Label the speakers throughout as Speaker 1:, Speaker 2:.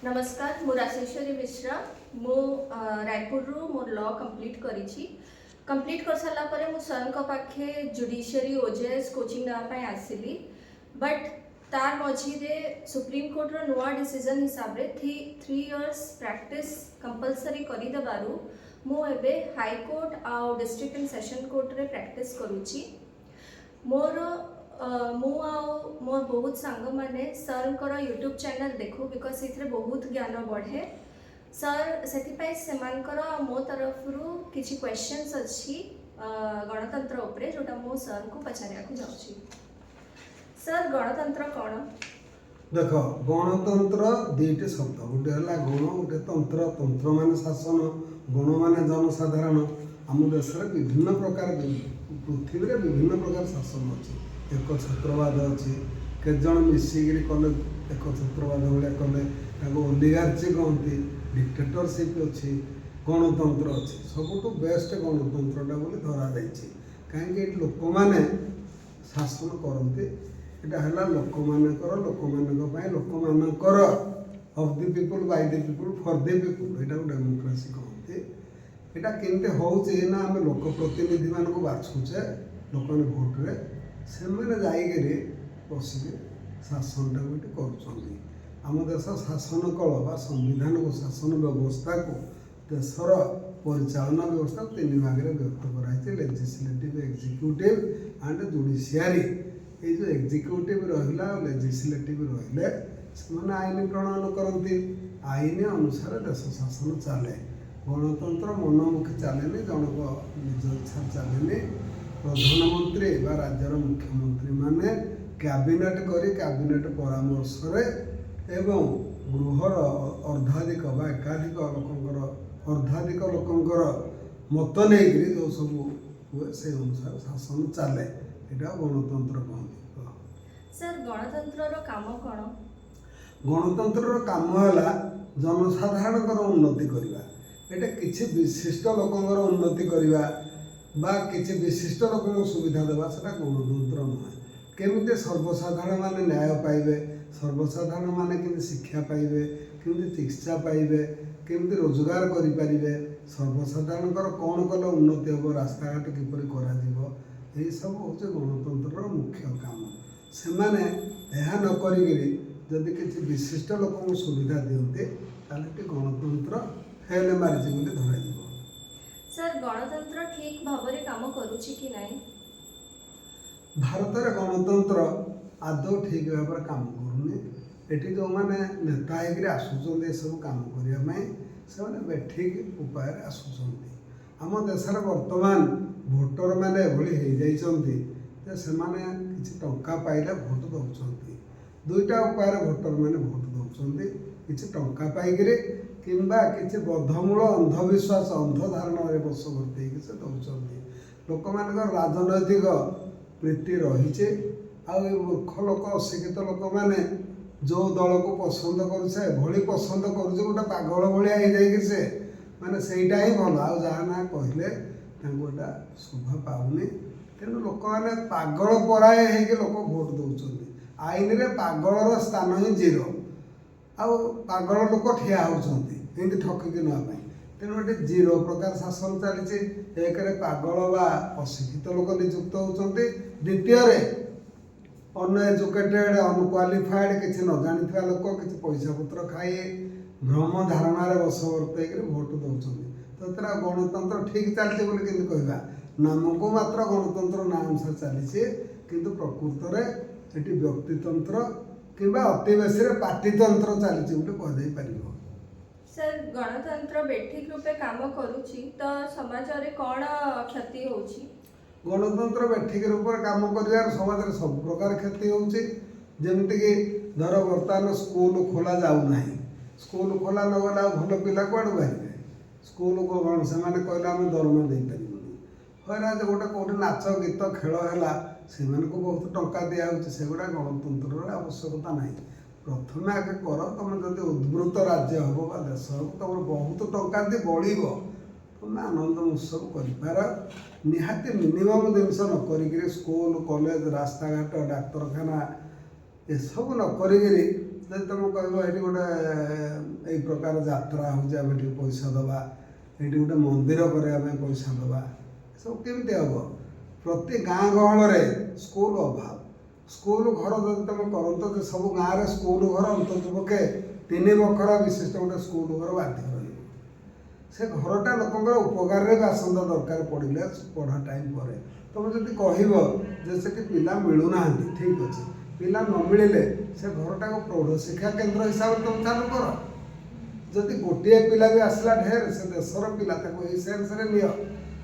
Speaker 1: नमस्कार मु राजेश्वरी मिश्रा मु रायपुर रु मोर लॉ कंप्लीट कर सारा पर मु सर को पाखे जुडिशियरी ओजेएस कोचिंग ना पाए आसिली बट तार मझिरे सुप्रीम कोर्ट रो नुआ डिसीजन हिसाब रे 3 इयर्स प्रैक्टिस कंपलसरी करी दबारु मु एबे हाई कोर्ट आ डिस्ट्रिक्ट एंड सेशन कोर्ट रे प्रैक्टिस करूची मोर मोर बहुत सांग माने सर यूट्यूब चैनल देखू बिकज से बहुत ज्ञान बढ़े सर से मो तरफ किसी क्वेश्चंस अच्छी गणतंत्र उपरे जोटा मो सर को पचारिया को जाउची। सर गणतंत्र कौन?
Speaker 2: देख गणतंत्र दुईट शब्द गोटे है गण गोटे तंत्र तंत्र मान शासन गण मान जनसाधारण आम देश में विभिन्न प्रकार पृथ्वी में विभिन्न प्रकार शासन अच्छी एक छत्रवाद अच्छी केत मिसिकी कले एक छत्रवाद भाया कले ओलिगार्ची कहती डिक्टेटरशिप अच्छी गणतंत्र अच्छी सबुठ बेस्ट गणतंत्रटा बोली धरा जाइए कहीं लोक मैंने शासन करते यहाँ है लोक मानकर लोक मानकर of the people by the people for the people यहाँ डेमोक्रेसी कहते यहाँ केमती होचे ना आम लोक प्रतिनिधि मान बाछुचे लोक मैंने भोट रे से मैंने बसिक शासन टाइम आम देश शासन कल बा संविधान को शासन व्यवस्था को देशर परिचालना व्यवस्था तीन भाग में व्यक्त कराई लेजिस्लेटिव एक्जिक्यूटिव एंड जुडिशियरी ये जो एक्जिक्यूटिव रहा लेजिस्लेटिव रहिले से आईन प्रणयन करती आईन अनुसार देश शासन चले गणतंत्र मनमुखी चलेनि जनक निज इच्छा चलेनि प्रधानमंत्री बा राज्यर मुख्यमंत्री माने कैबिनेट करी कैबिनेट परामर्श एवं गृहर अर्धाधिक बा एकाधिक लोकंकर अर्धाधिक लोकंकर मत नहीं जो सब हुए से अनुसार शासन चले यहाँ गणतंत्र कहते।
Speaker 1: सर गणतंत्र रो काम कौन?
Speaker 2: गणतंत्र काम है जनसाधारण उन्नति करवा एटा किसी विशिष्ट लोकंकर उन्नति करवा बा किसी विशिष्ट लोक सुविधा देवा से गणतंत्र नुहे केमी सर्वसाधारण माने न्याय पाइबे सर्वसाधारण माने केमी शिक्षा पाइबे केमी चिकित्सा पाइबे केमी रोजगार करें सर्वसाधारण कौन कले उन्नति हम रास्ता घाट किपर कर सब हूँ गणतंत्र मुख्य काम से मैंने यह नक जदि किसी विशिष्ट लोक सुविधा दिखते गणतंत्र फेल मारी बोली धर।
Speaker 1: सर गणतंत्र ठीक भाव में काम करुछि कि नहीं?
Speaker 2: भारत में गणतंत्र आदौ ठीक भाव में काम करूनी एटी जो मैंने नेता होकर आसुच्च सब काम करने से बेठिक उपाय आसुच्च आम देश बर्तमान भोटर मैंने एभली से किसी टंका पाइले भोट दौरान दुईटा उपाय भोटर मैंने भोट दौरान किसी टंका पाइक किंबा किसी बद्धमूल अंधविश्वास अंधधारण बशवर्ती से दौरान लोक मान राजनैतिक प्रीति रही मूर्ख लोक अशिक्षित लोक मैंने जो दल को पसंद कर पसंद कर गोटे पागल भाया से माने सहीटा ही भल आ जहाँ कहले गोटा शोभा पाऊनी तेणु लोक मैंने पागल पराए हो लोक भोट दौरान आईन रे पागलर स्थान ही जीरो आउ पागल लोक ठिया होती ठकिक नापी तेणु गोटे जीरो प्रकार शासन चली एक पागल बा अशिक्षित लोक नियुक्त होती द्वितीय अनएजुकेटेड अनक्वालिफाइड किसी न जानी लोक किसी पैसा पत्र खाए भ्रम धारणा बशवर्त भोट दौरान तो गणतंत्र ठीक चलती बोली कि कहवा नामको मात्र गणतंत्र ना अनुसार चली किंतु प्रकृत में ये व्यक्तितंत्र कि अति बेसी पार्टीतंत्र चली कह।
Speaker 1: सर गणतंत्र बेठिक रूपे काम करुछि तो समाज रे कौन क्षति होछि?
Speaker 2: गणतंत्र बेठिक रूप काम कर समाज में सब प्रकार क्षति होमती धर बर्तमान स्कूल खोला जाऊना स्कूल खोला न गला भल पिला कौन बाहर स्कूल को कौन से कहले आम दरमा दे पारा गोटे कौटे नाच गीत खेल है से बहुत टंका दिखाई से गुड़ा गणतंत्र आवश्यकता ना प्रथम आगे कर तुम जब उद्वृत राज्य हम देश हम तुम बहुत टंका दी बढ़ तुम आनंद उत्सव कर निहाती मिनिमम जिनस नक स्कूल कॉलेज रास्ता घाट डाक्तरखाना ये सब नक ଯଦି ତୁମେ କହିବ ଏଠି ଗୋଟେ ଏଇ ପ୍ରକାର ଯାତ୍ରା ହେଉଛି ଆମେ ଟିକେ ପଇସା ଦେବା, ଏଇଠି ଗୋଟେ ମନ୍ଦିର କରିବା ପାଇଁ ପଇସା ଦେବା, ଏସବୁ କେମିତି ହେବ? ପ୍ରତି ଗାଁ ଗହଳରେ ସ୍କୁଲ ଅଭାବ। ସ୍କୁଲ ଘର ଯଦି ତୁମେ କରନ୍ତ ଯେ ସବୁ ଗାଁରେ ସ୍କୁଲ ଘର ଅନ୍ତତଃ ପକ୍ଷେ 3 ବଖରା ବିଶିଷ୍ଟ ଗୋଟେ ସ୍କୁଲ ଘର ବାଧ୍ୟ ରହିବ। ସେ ଘରଟା ଲୋକଙ୍କର ଉପକାରରେ ବି ଆସନ୍ତା ଦରକାର ପଡ଼ିଲେ ପଢ଼ା ଟାଇମ୍ ପରେ। ତୁମେ ଯଦି କହିବ ଯେ ସେଠି ପିଲା ମିଳୁନାହାନ୍ତି, ଠିକ୍ ଅଛି, ପିଲା ନ ମିଳିଲେ ସେ ଘରଟାକୁ ପ୍ରୌଢ଼ ଶିକ୍ଷା କେନ୍ଦ୍ର ହିସାବରେ ତୁମେ ଚାଲୁ କର। ଯଦି ଗୋଟିଏ ପିଲା ବି ଆସିଲା ଢେର, ସେ ଦେଶର ପିଲା, ତାକୁ ଏଇ ସେନ୍ସରେ ନିଅ।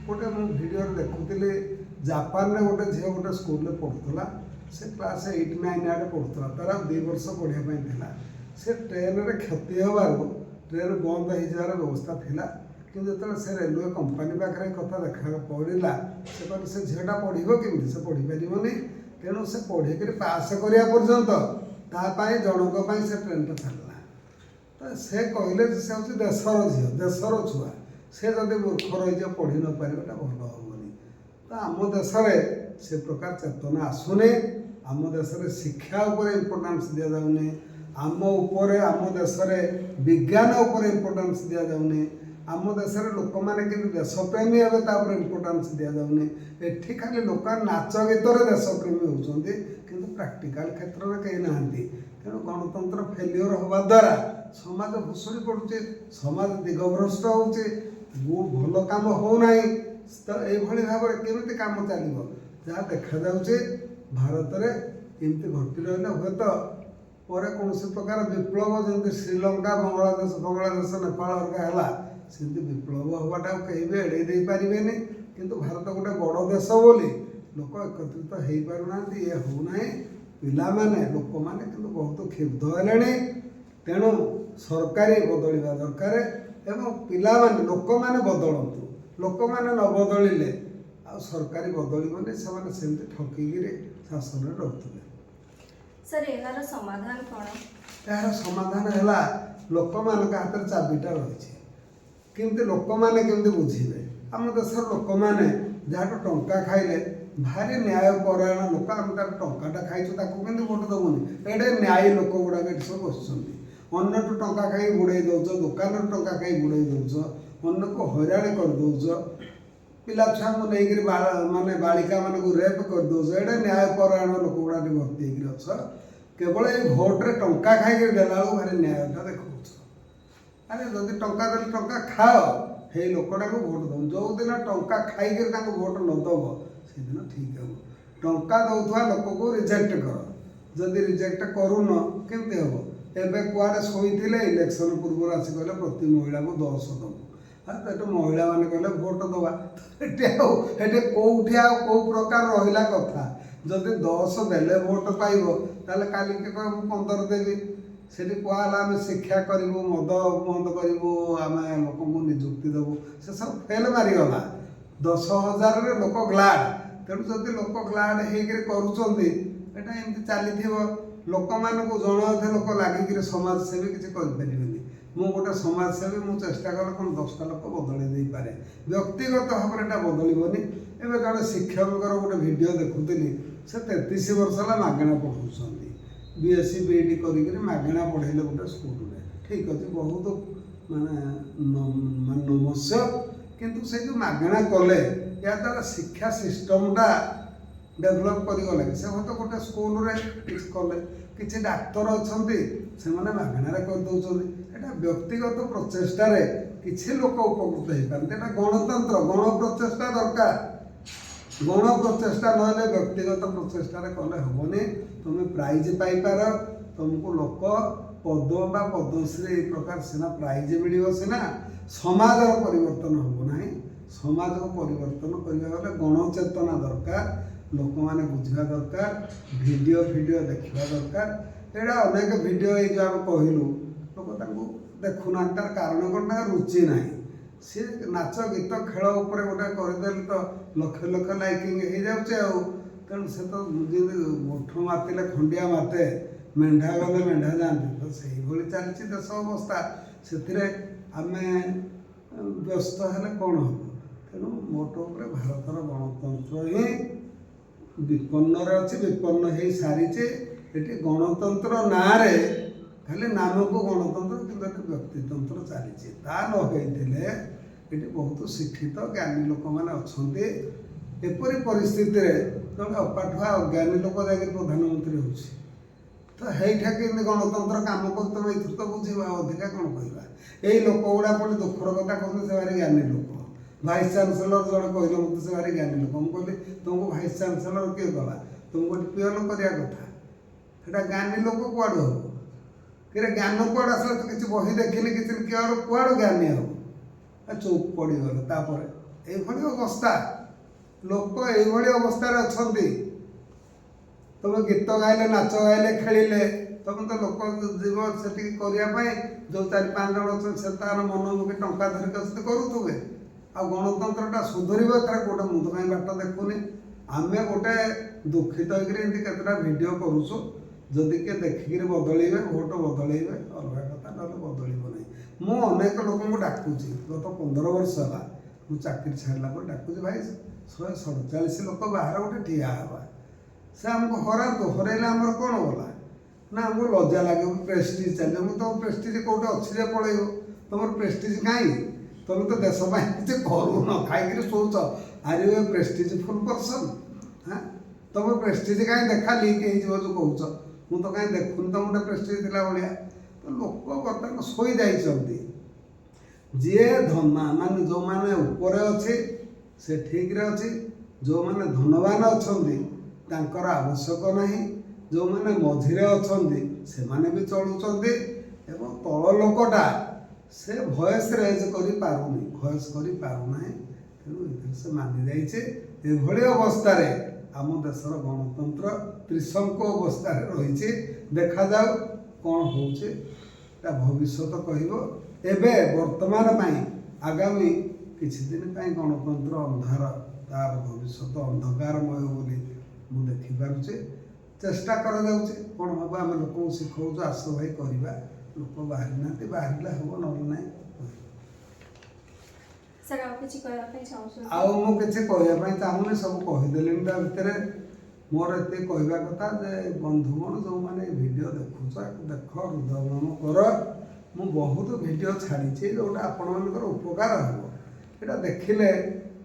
Speaker 2: ଗୋଟେ ମୁଁ ଭିଡ଼ିଓରେ ଦେଖୁଥିଲି, ଜାପାନରେ ଗୋଟେ ଝିଅ ଗୋଟେ ସ୍କୁଲରେ ପଢ଼ୁଥିଲା, ସେ କ୍ଲାସ୍ 8, 9 ଆଡ଼େ ପଢ଼ୁଥିଲା, ତାର 2 ବର୍ଷ ପଢ଼ିବା ପାଇଁ ଥିଲା। ସେ ଟ୍ରେନରେ କ୍ଷତି ହେବାରୁ ଟ୍ରେନ୍ ବନ୍ଦ ହେଇଯିବାର ବ୍ୟବସ୍ଥା ଥିଲା, କିନ୍ତୁ ଯେତେବେଳେ ସେ ରେଲୱେ କମ୍ପାନୀ ପାଖରେ କଥା ଦେଖା ପଡ଼ିଲା, ସେ କହିଲେ ସେ ଝିଅଟା ପଢ଼ିବ କେମିତି, ସେ ପଢ଼ିପାରିବନି। ତେଣୁ ସେ ପଢ଼ିକିରି ପାସ୍ କରିବା ପର୍ଯ୍ୟନ୍ତ ତା ପାଇଁ ଜଣଙ୍କ ପାଇଁ ସେ ଟ୍ରେନ୍ଟା ଚାଲିଲା। ତ ସେ କହିଲେ ଯେ ସେ ହେଉଛି ଦେଶର ଝିଅ, ଦେଶର ଛୁଆ, ସେ ଯଦି ମୂର୍ଖ ରହିଯିବ ପଢ଼ି ନ ପାରିବ, ଏଟା ଭଲ ହେବନି। ତ ଆମ ଦେଶରେ ସେ ପ୍ରକାର ଚେତନା ଆସୁନି। ଆମ ଦେଶରେ ଶିକ୍ଷା ଉପରେ ଇମ୍ପୋର୍ଟାନ୍ସ ଦିଆଯାଉନି। ଆମ ଦେଶରେ ବିଜ୍ଞାନ ଉପରେ ଇମ୍ପୋର୍ଟାନ୍ସ ଦିଆଯାଉନି। ଆମ ଦେଶରେ ଲୋକମାନେ କିନ୍ତୁ ଦେଶପ୍ରେମୀ ହେବେ ତା ଉପରେ ଇମ୍ପୋର୍ଟାନ୍ସ ଦିଆଯାଉନି। ଏଠି ଖାଲି ଲୋକ ନାଚ ଗୀତରେ ଦେଶପ୍ରେମୀ ହେଉଛନ୍ତି, କିନ୍ତୁ ପ୍ରାକ୍ଟିକାଲ କ୍ଷେତ୍ରରେ କେହି ନାହାନ୍ତି। ତେଣୁ ଗଣତନ୍ତ୍ର ଫେଲିଓର ହେବା ଦ୍ୱାରା ସମାଜ ଭୁଷୁଡ଼ି ପଡ଼ୁଛି, ସମାଜ ଦିଗଭ୍ରଷ୍ଟ ହେଉଛି, ଭଲ କାମ ହେଉନାହିଁ। ତ ଏଇଭଳି ଭାବରେ କେମିତି କାମ ଚାଲିବ? ଯାହା ଦେଖାଯାଉଛି ଭାରତରେ ଏମିତି ଘଟି ରହିଲେ ହୁଏତ ପରେ କୌଣସି ପ୍ରକାର ବିପ୍ଳବ, ଯେମିତି ଶ୍ରୀଲଙ୍କା, ବାଂଲାଦେଶ, ନେପାଳ ହେରିକା ହେଲା, ସେମିତି ବିପ୍ଳବ ହେବାଟାକୁ କେହି ବି ଏଡ଼େଇ ଦେଇପାରିବେନି। କିନ୍ତୁ ଭାରତ ଗୋଟେ ବଡ଼ ଦେଶ ବୋଲି ଲୋକ ଏକତ୍ରିତ ହେଇପାରୁନାହାନ୍ତି, ଇଏ ହେଉନାହିଁ। ପିଲାମାନେ, ଲୋକମାନେ କିନ୍ତୁ ବହୁତ କ୍ଷୁବ୍ଧ ହେଲେଣି। ତେଣୁ ସରକାରୀ ବଦଳିବା ଦରକାର ଏବଂ ପିଲାମାନେ, ଲୋକମାନେ ବଦଳନ୍ତୁ। ଲୋକମାନେ ନ ବଦଳିଲେ ଆଉ ସରକାରୀ ବଦଳିବନି, ସେମାନେ ସେମିତି ଠକିକିରି ଶାସନରେ ରହୁଥିଲେ।
Speaker 1: ସାର୍, ଏହାର ସମାଧାନ କ'ଣ?
Speaker 2: ଏହାର ସମାଧାନ ହେଲା, ଲୋକମାନଙ୍କ ହାତରେ ଚାବିଟା ରହିଛି। କେମିତି ଲୋକମାନେ କେମିତି ବୁଝିବେ? ଆମ ଦେଶର ଲୋକମାନେ ଯାହାଠୁ ଟଙ୍କା ଖାଇଲେ ଭାରି ନ୍ୟାୟପରାୟଣ ଲୋକ, ଆମେ ତାର ଟଙ୍କାଟା ଖାଇଛୁ ତାକୁ କେମିତି ଭୋଟ ଦେବୁନି? ଏଇଟା ନ୍ୟାୟୀ ଲୋକ ଗୁଡ଼ାକ ଏଠି ସବୁ ବସୁଛନ୍ତି। ଅନ୍ୟଠୁ ଟଙ୍କା ଖାଇ ବୁଡ଼େଇ ଦେଉଛ, ଦୋକାନରୁ ଟଙ୍କା ଖାଇ ବୁଡ଼େଇ ଦେଉଛ, ଅନ୍ୟକୁ ହଇରାଣ କରିଦେଉଛ, ପିଲା ଛୁଆଙ୍କୁ ନେଇକରି ମାନେ ବାଳିକାମାନଙ୍କୁ ରେପ୍ କରିଦେଉଛ। ଏଇଟା ନ୍ୟାୟପରାୟଣ ଲୋକ ଗୁଡ଼ାକ ଭର୍ତ୍ତି ହେଇକିରି ଅଛ। କେବଳ ଏଇ ଭୋଟରେ ଟଙ୍କା ଖାଇକିରି ଦେଲା ବେଳକୁ ଭାରି ନ୍ୟାୟଟା ଦେଖାଉଛ। ଆରେ ଯଦି ଟଙ୍କା ଦେଲେ ଟଙ୍କା ଖାଅ, ହେଇ ଲୋକଟାକୁ ଭୋଟ ଦେବ। ଯେଉଁଦିନ ଟଙ୍କା ଖାଇକିରି ତାଙ୍କୁ ଭୋଟ ନ ଦେବ, ସେଦିନ ଠିକ୍ ହେବ। ଟଙ୍କା ଦେଉଥିବା ଲୋକକୁ ରିଜେକ୍ଟ କର। ଯଦି ରିଜେକ୍ଟ କରୁନ କେମିତି ହେବ? ଏବେ କୁଆଡ଼େ ଶୋଇଥିଲେ, ଇଲେକ୍ସନ୍ ପୂର୍ବରୁ ଆସି କହିଲେ ପ୍ରତି ମହିଳାକୁ 10 ଦେବୁ। ସେଠୁ ମହିଳାମାନେ କହିଲେ ଭୋଟ ଦେବା। ଏଠି କେଉଁଠି ଆଉ କେଉଁ ପ୍ରକାର ରହିଲା କଥା? ଯଦି 10 ଦେଲେ ଭୋଟ ପାଇବ, ତାହେଲେ କାଲିକି କହିବ ମୁଁ 15 ଦେବି। ସେଠି କୁହାହେଲା ଆମେ ଶିକ୍ଷା କରିବୁ, ମଦ ବନ୍ଦ କରିବୁ, ଆମେ ଲୋକଙ୍କୁ ନିଯୁକ୍ତି ଦେବୁ, ସେସବୁ ଫେଲ୍ ମାରିଗଲା। 10,000ରେ ଲୋକ ଗ୍ଲାଡ଼। ତେଣୁ ଯଦି ଲୋକ ଗ୍ଲାଡ଼ ହେଇକରି କରୁଛନ୍ତି, ଏଇଟା ଏମିତି ଚାଲିଥିବ। ଲୋକମାନଙ୍କୁ ଜଣେ ଅଧେ ଲୋକ ଲାଗିକିରି ସମାଜସେବୀ କିଛି କରିପାରିବେନି। ମୁଁ ଗୋଟେ ସମାଜସେବୀ, ମୁଁ ଚେଷ୍ଟା କଲେ କ'ଣ 10ଟା ଲୋକ ବଦଳେଇ ଦେଇପାରେ। ବ୍ୟକ୍ତିଗତ ଭାବରେ ଏଇଟା ବଦଳିବନି। ଏବେ ଜଣେ ଶିକ୍ଷକଙ୍କର ଗୋଟେ ଭିଡ଼ିଓ ଦେଖୁଥିଲି, ସେ 33 ବର୍ଷ ହେଲା ମାଗଣା ପଢ଼ାଉଛନ୍ତି। BSc BEd କରିକିରି ମାଗଣା ପଢ଼େଇଲେ ଗୋଟେ ସ୍କୁଲରେ। ଠିକ୍ ଅଛି, ବହୁତ ମାନେ ନମସ୍ୟ। କିନ୍ତୁ ସେ ଯେଉଁ ମାଗଣା କଲେ, ଏହାଦ୍ୱାରା ଶିକ୍ଷା ସିଷ୍ଟମଟା ଡେଭଲପ୍ କରିଗଲେ। ସେ ହୁଏତ ଗୋଟେ ସ୍କୁଲରେ କିଛି କଲେ, କିଛି ଡାକ୍ତର ଅଛନ୍ତି ସେମାନେ ମାଗଣାରେ କରିଦେଉଛନ୍ତି। ଏଇଟା ବ୍ୟକ୍ତିଗତ ପ୍ରଚେଷ୍ଟାରେ କିଛି ଲୋକ ଉପକୃତ ହେଇପାରନ୍ତି। ଏଇଟା ଗଣତନ୍ତ୍ର, ଗଣ ପ୍ରଚେଷ୍ଟା ଦରକାର। ଗଣ ପ୍ରଚେଷ୍ଟା ନହେଲେ ବ୍ୟକ୍ତିଗତ ପ୍ରଚେଷ୍ଟାରେ କଲେ ହେବନି। ତୁମେ ପ୍ରାଇଜ୍ ପାଇପାର, ତୁମକୁ ଲୋକ ପଦ ବା ପଦଶ୍ରୀ ଏଇ ପ୍ରକାର ସିନା ପ୍ରାଇଜ୍ ମିଳିବ, ସିନା ସମାଜର ପରିବର୍ତ୍ତନ ହେବ ନାହିଁ। ସମାଜକୁ ପରିବର୍ତ୍ତନ କରିବା ଗଲେ ଗଣଚେତନା ଦରକାର, ଲୋକମାନେ ବୁଝିବା ଦରକାର, ଭିଡ଼ିଓ ଦେଖିବା ଦରକାର। ଏଇଟା ଅନେକ ଭିଡ଼ିଓ ଏଇ ଯେଉଁ ଆମେ କହିଲୁ, ଲୋକ ତାଙ୍କୁ ଦେଖୁନାହାନ୍ତି। ତାର କାରଣ କ'ଣ? ତାଙ୍କର ରୁଚି ନାହିଁ। ସିଏ ନାଚ ଗୀତ ଖେଳ ଉପରେ ଗୋଟେ କରିଦେଲେ ତ ଲକ୍ଷ ଲକ୍ଷ ଲାଇକିଂ ହେଇଯାଉଛି ଆଉ। ତେଣୁ ସେ ତ ଯେମିତି ଗୋଠ ମାତିଲେ ଖଣ୍ଡିଆ ମାତେ, ମେଣ୍ଢା ଗଲେ ମେଣ୍ଢା ଯାଆନ୍ତି, ତ ସେଇଭଳି ଚାଲିଛି ଦେଶ ଅବସ୍ଥା। ସେଥିରେ ଆମେ ବ୍ୟସ୍ତ ହେଲେ କ'ଣ ହେବ? ତେଣୁ ମୋଟ ଉପରେ ଭାରତର ଗଣତନ୍ତ୍ର ହିଁ ବିପନ୍ନରେ ଅଛି, ବିପନ୍ନ ହେଇ ସାରିଛି। ଏଠି ଗଣତନ୍ତ୍ର ନାଁରେ ଖାଲି ନାମକୁ ଗଣତନ୍ତ୍ର କିନ୍ତୁ ଏଠି ବ୍ୟକ୍ତିତନ୍ତ୍ର ଚାଲିଛି। ତା ନ ହେଇଥିଲେ ଏଠି ବହୁତ ଶିକ୍ଷିତ ଜ୍ଞାନୀ ଲୋକମାନେ ଅଛନ୍ତି। ଏପରି ପରିସ୍ଥିତିରେ ଜଣେ ଅପାଠୁଆ ଅଜ୍ଞାନୀ ଲୋକ ଯାଇକି ପ୍ରଧାନମନ୍ତ୍ରୀ ହେଉଛି ତ ହେଇଠା କେମିତି ଗଣତନ୍ତ୍ର କାମ କରୁଛି? ତମେ ଏଥିରୁ ତ ବୁଝିବା, ଅଧିକା କ'ଣ କହିବା। ଏଇ ଲୋକ ଗୁଡ଼ା ପୁଣି ଦୁଃଖର କଥା କହୁଛନ୍ତି ସେ ଭାରି ଜ୍ଞାନୀ ଲୋକ। ଭାଇସ୍ ଚାନ୍ସେଲର ଜଣେ କହିଲେ ମୋତେ ସେ ଭାରି ଜ୍ଞାନୀ ଲୋକ। ମୁଁ କହିଲି ତୁମକୁ ଭାଇସ୍ ଚାନ୍ସେଲର କିଏ କଲା? ତୁମକୁ ଗୋଟେ ପିଅନ କରିବା କଥା। ସେଇଟା ଜ୍ଞାନୀ ଲୋକ କୁଆଡ଼ୁ ହବ? କିରେ ଜ୍ଞାନ କୁଆଡ଼ୁ ଆସିଲେ? ତ କିଛି ବହି ଦେଖିନି କିଛି କୁଆଡ଼ୁ ଜ୍ଞାନୀ ହବ? ଚୁପ୍ ପଡ଼ିଗଲେ। ତାପରେ ଏଇଭଳି ଅବସ୍ଥା, ଲୋକ ଏଇଭଳି ଅବସ୍ଥାରେ ଅଛନ୍ତି। ତମେ ଗୀତ ଗାଇଲେ, ନାଚ ଗାଇଲେ, ଖେଳିଲେ, ତମେ ତ ଲୋକ ଯିବ ସେଠିକି କରିବା ପାଇଁ। ଯେଉଁ 4-5 ଜଣ ଅଛନ୍ତି ସେ ତାର ମନମୁଖୀ ଟଙ୍କା ଧରିକି ଅଛନ୍ତି କରୁଥିବେ। ଆଉ ଗଣତନ୍ତ୍ରଟା ସୁଧରିବ ଏଥର କୋଉଟା? ମୁଁ ତ କାହିଁ ବାଟ ଦେଖୁନି। ଆମେ ଗୋଟେ ଦୁଃଖିତ ହେଇକିରି ଏମିତି କେତେଟା ଭିଡ଼ିଓ କରୁଛୁ। ଯଦି କିଏ ଦେଖିକିରି ବଦଳେଇବେ, ଭୋଟ ବଦଳେଇବେ ଅଲଗା କଥା, ନହେଲେ ବଦଳିବ ନାହିଁ। ମୁଁ ଅନେକ ଲୋକଙ୍କୁ ଡାକୁଛି, ଗତ 15 ବର୍ଷ ହେଲା ମୁଁ ଚାକିରି ଛାଡ଼ିଲା ପରେ ଡାକୁଛି, ଭାଇ 147 ଲୋକ ବାହାରେ ଗୋଟେ ଠିଆ ହେବା। ସେ ଆମକୁ ହରାନ୍ତୁ, ହରେଇଲେ ଆମର କ'ଣ ଗଲା? ନା ଆମକୁ ଲଜ୍ଜା ଲାଗିବ, ପ୍ରେଷ୍ଟିଜ୍ ଚାଲିବ। ମୁଁ ତମ ପ୍ରେଷ୍ଟିଜ୍ କେଉଁଠି ଅଛି ଯେ ପଳେଇବ? ତମର ପ୍ରେଷ୍ଟିଜ୍ କାହିଁ? ତମେ ତ ଦେଶ ପାଇଁ କିଛି କରୁନ, ଖାଇକିରି ଶୋଉଛ। Are U A ପ୍ରେଷ୍ଟିଜଫୁଲ୍ person? ତମ ପ୍ରେଷ୍ଟିଜ୍ କାହିଁ ଦେଖା ଲିକ୍ ହେଇଯିବ ଯେଉଁ କହୁଛ? ମୁଁ ତ କାହିଁ ଦେଖୁନି ତମ ଗୋଟେ ପ୍ରେଷ୍ଟିଜ୍ ଥିଲା ଭଳିଆ। ତ ଲୋକ ବର୍ତ୍ତମାନ ଶୋଇଯାଇଛନ୍ତି। ଯିଏ ମାନେ ଯେଉଁମାନେ ଉପରେ ଅଛି ସେ ଠିକ୍ରେ ଅଛି, ଯେଉଁମାନେ ଧନବାନ ଅଛନ୍ତି ତାଙ୍କର ଆବଶ୍ୟକ ନାହିଁ, ଯେଉଁମାନେ ମଝିରେ ଅଛନ୍ତି ସେମାନେ ବି ଚଳୁଛନ୍ତି, ଏବଂ ତଳ ଲୋକଟା ସେ ଭଏସ୍ ରେଜ୍ କରିପାରୁନି, କରିପାରୁନାହିଁ। ତେଣୁ ଏଥିରେ ସେ ମାନି ଯାଇଛି। ଏଭଳି ଅବସ୍ଥାରେ ଆମ ଦେଶର ଗଣତନ୍ତ୍ର ତ୍ରିଶଙ୍କ ଅବସ୍ଥାରେ ରହିଛି। ଦେଖାଯାଉ କ'ଣ ହେଉଛି, ତା ଭବିଷ୍ୟତ କହିବ। ଏବେ ବର୍ତ୍ତମାନ ପାଇଁ ଆଗାମୀ କିଛି ଦିନ ପାଇଁ ଗଣତନ୍ତ୍ର ଅନ୍ଧାର, ତାର ଭବିଷ୍ୟତ ଅନ୍ଧକାରମୟ ବୋଲି ମୁଁ ଦେଖିପାରୁଛି। ଚେଷ୍ଟା କରାଯାଉଛି, କ'ଣ ହେବ ଆମେ ଲୋକଙ୍କୁ ଶିଖାଉଛୁ ଆସ ଭାଇ କରିବା। ଲୋକ ବାହାରି ନାହାନ୍ତି, ବାହାରିଲେ ହେବ, ନହେଲେ ନାହିଁ।
Speaker 1: ସାର୍ ଆଉ କିଛି କହିବା ପାଇଁ ଚାହୁଁଛନ୍ତି?
Speaker 2: ଆଉ ମୁଁ କିଛି କହିବା ପାଇଁ ଚାହୁଁନି, ସବୁ କହିଦେଲିଣି। ତା ଭିତରେ ମୋର ଏତିକି କହିବା କଥା ଯେ ବନ୍ଧୁଗଣ ଯେଉଁମାନେ ଏ ଭିଡ଼ିଓ ଦେଖୁଛ, ଦେଖ, ହୃଦୟଙ୍ଗମ କର। ମୁଁ ବହୁତ ଭିଡ଼ିଓ ଛାଡ଼ିଛି ଯେଉଁଟା ଆପଣମାନଙ୍କର ଉପକାର ହେବ। ଏଇଟା ଦେଖିଲେ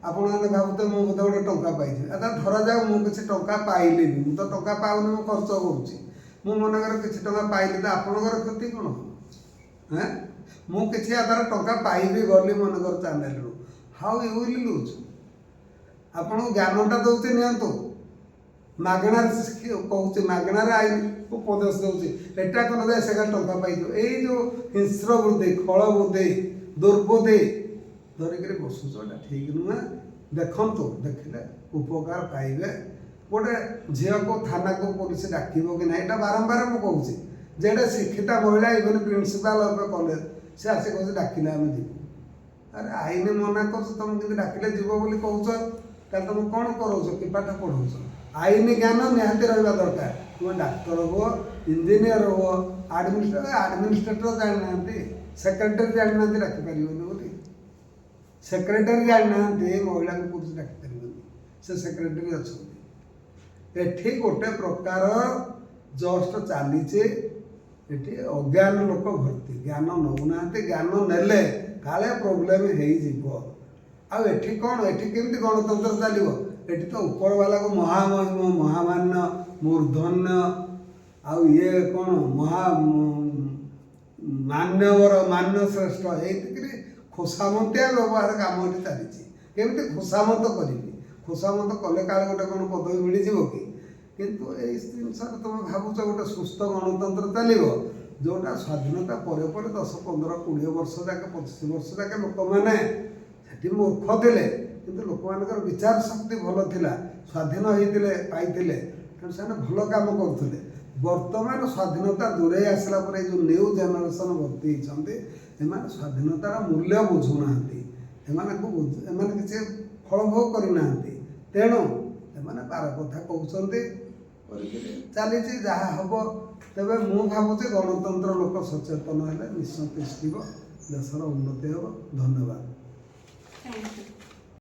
Speaker 2: ଆପଣମାନେ ଭାବୁଥିବେ ମୁଁ ବୋଧେ ଗୋଟେ ଟଙ୍କା ପାଇଯିବି। ଆଚ୍ଛା ଧରାଯାଉ ମୁଁ କିଛି ଟଙ୍କା ପାଇଲିନି, ମୁଁ ତ ଟଙ୍କା ପାଉନି, ମୁଁ ଖର୍ଚ୍ଚ କରୁଛି। ମୁଁ ମନେକର କିଛି ଟଙ୍କା ପାଇଲି, ତ ଆପଣଙ୍କର କ୍ଷତି କ'ଣ ହେବ? ମୁଁ କିଛି ଆଧାର ଟଙ୍କା ପାଇବି ଗଲି ମନେକର ଚ୍ୟାନେଲରୁ, ହାଉ ୟୁ ୱିଲ୍ ଲୁଜ୍? ଆପଣଙ୍କୁ ଜ୍ଞାନଟା ଦେଉଛି, ନିଅନ୍ତୁ। ମାଗଣାରେ କହୁଛି, ମାଗଣାରେ ଆଇନ ଉପଦେଶ ଦେଉଛି, ଏଟା କରାଯାଏ ସେଟା ଟଙ୍କା ପାଇଯିବ। ଏଇ ଯେଉଁ ହିଂସ୍ର ବୃଦ୍ଧି, ଖଳ ବୃଦ୍ଧି, ଦୁର୍ବୁଦ୍ଧି ଧରିକିରି ବସୁଛ, ଏଟା ଠିକ୍ ନୁହେଁ। ଦେଖନ୍ତୁ, ଦେଖିଲେ ଉପକାର ପାଇବେ। ଗୋଟେ ଝିଅକୁ ଥାନାକୁ ପୋଲିସ ଡାକିବ କି ନାହିଁ, ଏଟା ବାରମ୍ବାର ମୁଁ କହୁଛି। ଯେଡ଼େ ଶିକ୍ଷିତା ମହିଳା, ଇଭେନ୍ ପ୍ରିନ୍ସିପାଲ ଅଫ୍ କଲେଜ, ସେ ଆସି କହୁଛି ଡାକିଲେ ଆମେ ଯିବୁ। ଆରେ ଆଇନ ମନା କରୁଛ, ତମେ କିନ୍ତୁ ଡାକିଲେ ଯିବ ବୋଲି କହୁଛ, ତାହେଲେ ତମେ କ'ଣ କରଉଛ? କି ପାଠ ପଢ଼ଉଛ? ଆଇନ ଜ୍ଞାନ ନିହାତି ରହିବା ଦରକାର। ତୁମେ ଡାକ୍ତର ହୁଅ, ଇଞ୍ଜିନିୟର ହୁଅ, ଆଡମିନିଷ୍ଟ୍ରେଟର ଜାଣିନାହାନ୍ତି, ସେକ୍ରେଟାରୀ ଜାଣିନାହାନ୍ତି ଡାକିପାରିବନି ବୋଲି। ସେକ୍ରେଟାରୀ ଜାଣିନାହାନ୍ତି ମହିଳାଙ୍କୁ ପୁରୁଷ ଡାକିପାରିବନି, ସେ ସେକ୍ରେଟାରୀ ଅଛନ୍ତି। ଏଠି ଗୋଟେ ପ୍ରକାର ଜଷ୍ଟ ଚାଲିଛି। ଏଠି ଅଜ୍ଞାନ ଲୋକ ଭର୍ତ୍ତି, ଜ୍ଞାନ ନେଉନାହାନ୍ତି। ଜ୍ଞାନ ନେଲେ କାଳେ ପ୍ରୋବ୍ଲେମ୍ ହେଇଯିବ। ଆଉ ଏଠି କ'ଣ, ଏଠି କେମିତି ଗଣତନ୍ତ୍ର ଚାଲିବ? ଏଠି ତ ଉପରବାଲାକୁ ମହାମହିମ, ମହାମାନ୍ୟ, ମୂର୍ଦ୍ଧନ୍ୟ, ଆଉ ଇଏ କ'ଣ ମାନ୍ୟବର, ମାନ୍ୟ ଶ୍ରେଷ୍ଠ, ଏଇତିକିରି ଖୋସାମନ୍ତିଆ ବ୍ୟବହାର କାମ ଏଠି ଚାଲିଛି। କେମିତି ଖୋସାମତ କରିବି? ଖୋସାମତ କଲେ କାଳେ ଗୋଟେ କ'ଣ ପଦବୀ ମିଳିଯିବ କି? କିନ୍ତୁ ଏଇ ଜିନିଷରେ ତୁମେ ଭାବୁଛ ଗୋଟେ ସୁସ୍ଥ ଗଣତନ୍ତ୍ର ଚାଲିବ, ଯେଉଁଟା ସ୍ୱାଧୀନତା ପରେ ପରେ 10, 15, 20 ବର୍ଷ ଯାକେ, 25 ବର୍ଷ ଯାକେ ଲୋକମାନେ ସେଠି ମୂର୍ଖ ଥିଲେ, କିନ୍ତୁ ଲୋକମାନଙ୍କର ବିଚାର ଶକ୍ତି ଭଲ ଥିଲା, ସ୍ୱାଧୀନ ହେଇଥିଲେ, ପାଇଥିଲେ, ତେଣୁ ସେମାନେ ଭଲ କାମ କରୁଥିଲେ। ବର୍ତ୍ତମାନ ସ୍ୱାଧୀନତା ଦୂରେଇ ଆସିଲା ପରେ ଯେଉଁ ନ୍ୟୁ ଜେନେରେସନ୍ ଭର୍ତ୍ତି ହେଇଛନ୍ତି, ଏମାନେ ସ୍ୱାଧୀନତାର ମୂଲ୍ୟ ବୁଝୁନାହାନ୍ତି। ଏମାନେ କିଛି ଫଳଭୋଗ କରିନାହାନ୍ତି। ତେଣୁ ଏମାନେ ବାର କଥା କହୁଛନ୍ତି, କରିକିରି ଚାଲିଛି ଯାହା ହେବ। ତେବେ ମୁଁ ଭାବୁଛି ଗଣତନ୍ତ୍ର ଲୋକ ସଚେତନ ହେଲେ ନିଶ୍ଚୟ ତିଷ୍ଠିବ, ଦେଶର ଉନ୍ନତି ହେବ। ଧନ୍ୟବାଦ।
Speaker 1: Thank you.